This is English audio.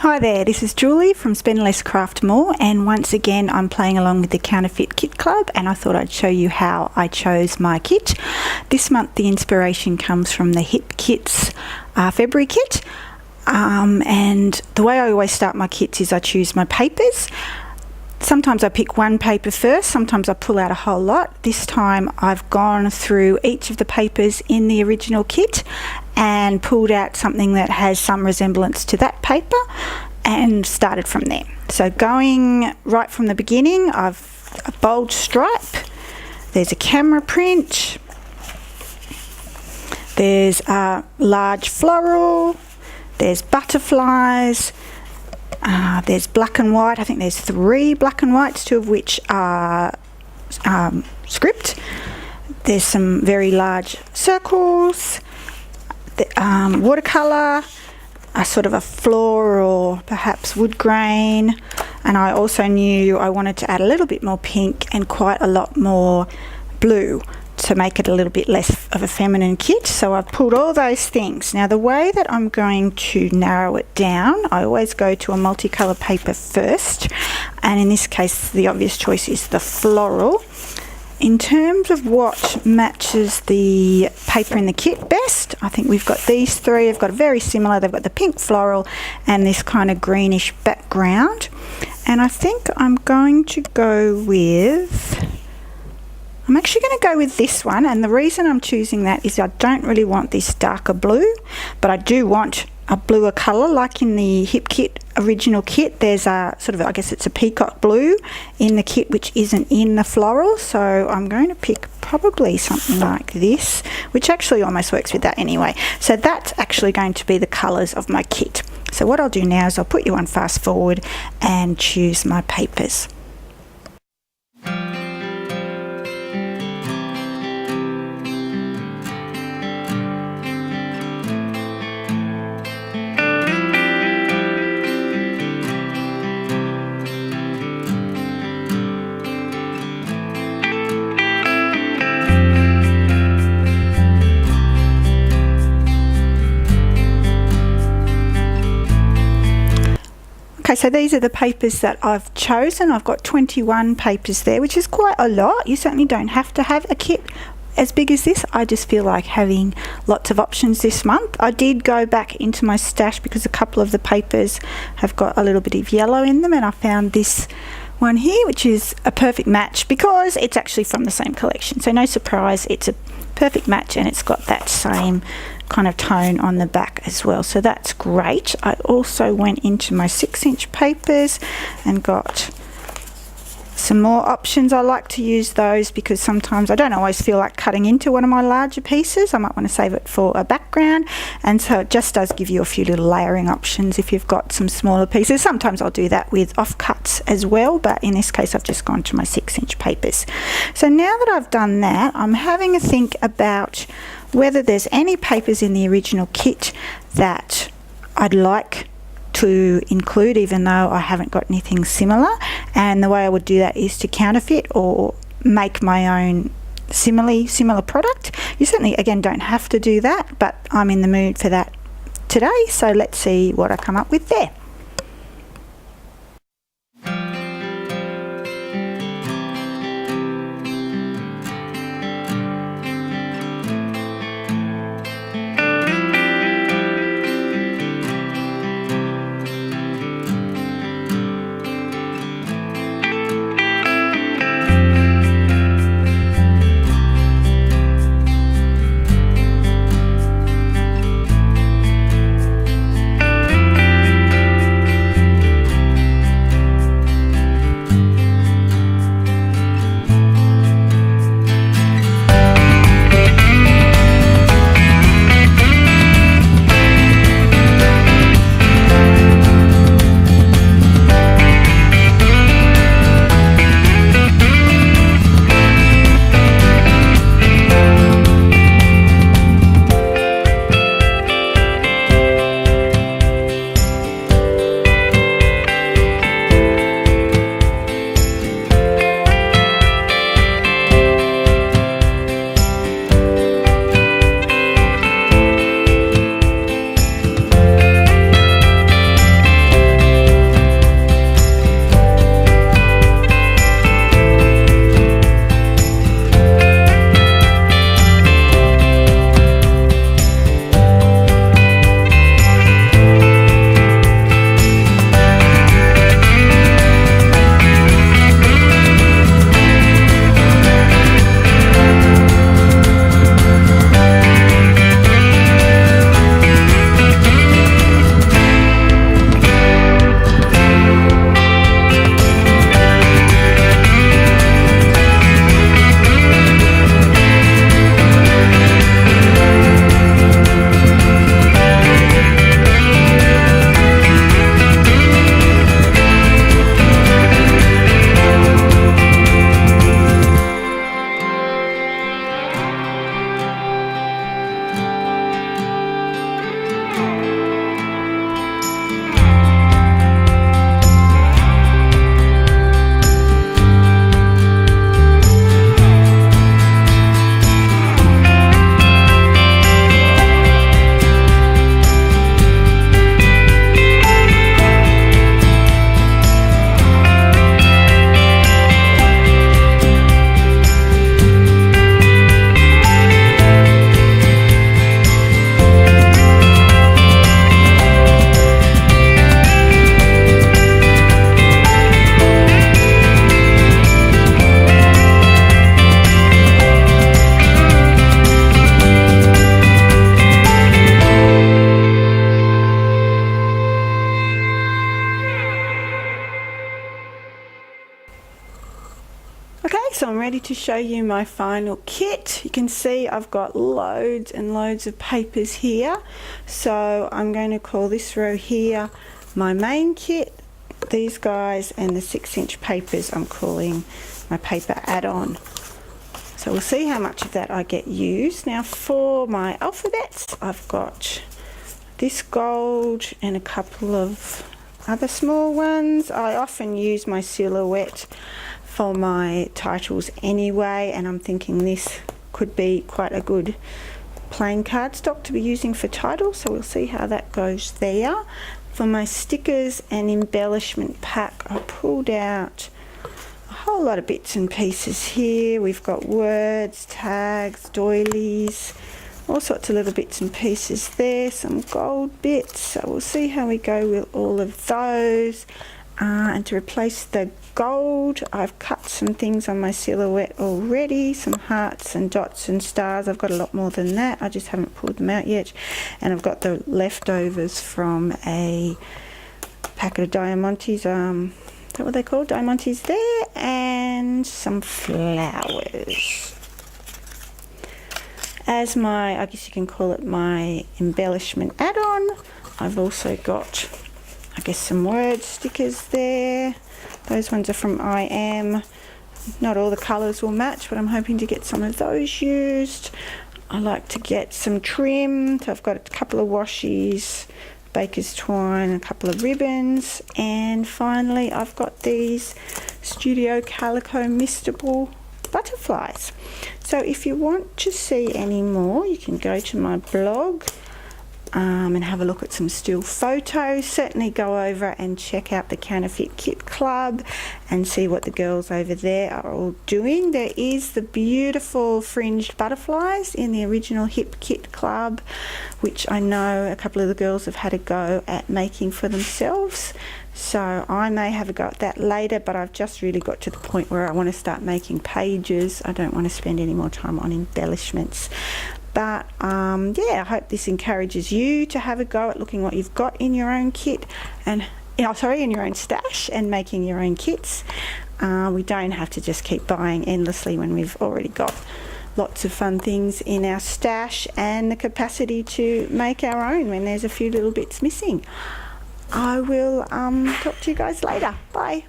Hi there, this is Julie from Spend Less Craft More, and once again I'm playing along with the Counterfeit Kit Club, and I thought I'd show you how I chose my kit. This month the inspiration comes from the Hip Kits February kit, and the way I always start my kits is I choose my papers. Sometimes I pick one paper first, sometimes I pull out a whole lot. This time I've gone through each of the papers in the original kit and pulled out something that has some resemblance to that paper and started from there. So going right from the beginning, I've a bold stripe, there's a camera print, there's a large floral, there's butterflies, there's black and white. I think there's 3 black and whites, 2 of which are script. There's some very large circles, watercolour, a sort of a floral or perhaps wood grain, and I also knew I wanted to add a little bit more pink and quite a lot more blue to make it a little bit less of a feminine kit. So I've pulled all those things. Now the way that I'm going to narrow it down, I always go to a multicolour paper first, and in this case the obvious choice is the floral. In terms of what matches the paper in the kit best, I think we've got these 3. They've got very similar. They've got the pink floral and this kind of greenish background, and I think I'm going to go with, I'm actually going to go with this one, and the reason I'm choosing that is I don't really want this darker blue, but I do want a bluer colour. Like in the Hip Kit original kit, there's a sort of, I guess it's a peacock blue in the kit which isn't in the floral, so I'm going to pick probably something like this, which actually almost works with that anyway. So that's actually going to be the colours of my kit. So what I'll do now is I'll put you on fast forward and choose my papers. Okay, so these are the papers that I've chosen. I've got 21 papers there, which is quite a lot. You certainly don't have to have a kit as big as this. I just feel like having lots of options this month. I did go back into my stash because a couple of the papers have got a little bit of yellow in them, and I found this one here, which is a perfect match because it's actually from the same collection. So no surprise, it's a perfect match, and it's got that same kind of tone on the back as well, so that's great. I also went into my 6-inch papers and got some more options. I like to use those because sometimes I don't always feel like cutting into one of my larger pieces. I might want to save it for a background, and so it just does give you a few little layering options if you've got some smaller pieces. Sometimes I'll do that with offcuts as well, but in this case I've just gone to my 6-inch papers. So now that I've done that, I'm having a think about whether there's any papers in the original kit that I'd like to include, even though I haven't got anything similar. And the way I would do that is to counterfeit or make my own similar product. You certainly, again, don't have to do that, but I'm in the mood for that today, so let's see what I come up with there. so I'm ready to show you my final kit. You can see I've got loads and loads of papers here. So I'm going to call this row here my main kit. These guys and the 6-inch papers I'm calling my paper add-on. So we'll see how much of that I get used. Now for my alphabets, I've got this gold and a couple of other small ones. I often use my silhouette for my titles anyway, and I'm thinking this could be quite a good plain cardstock to be using for titles, so we'll see how that goes there. For my stickers and embellishment pack, I pulled out a whole lot of bits and pieces here. We've got words, tags, doilies, all sorts of little bits and pieces there, some gold bits, so we'll see how we go with all of those. And to replace the gold, I've cut some things on my silhouette already, some hearts and dots and stars. I've got a lot more than that, I just haven't pulled them out yet. And I've got the leftovers from a packet of diamantes, is that what they're called, diamantes there, and some flowers. As my, I guess you can call it my embellishment add-on, I've also got, I guess, some word stickers there. Those ones are from I Am. Not all the colours will match, but I'm hoping to get some of those used. I like to get some trim, so I've got a couple of washies, baker's twine, a couple of ribbons, and finally I've got these Studio Calico Mistable butterflies. So if you want to see any more, you can go to my blog and have a look at some still photos. Certainly go over and check out the Counterfeit Kit Club and see what the girls over there are all doing. There is the beautiful fringed butterflies in the original Hip Kit Club, which I know a couple of the girls have had a go at making for themselves. So I may have a go at that later, but I've just really got to the point where I want to start making pages. I don't want to spend any more time on embellishments. But yeah, I hope this encourages you to have a go at looking what you've got in your own kit and, in your own stash and making your own kits. We don't have to just keep buying endlessly when we've already got lots of fun things in our stash and the capacity to make our own when there's a few little bits missing. I will talk to you guys later. Bye.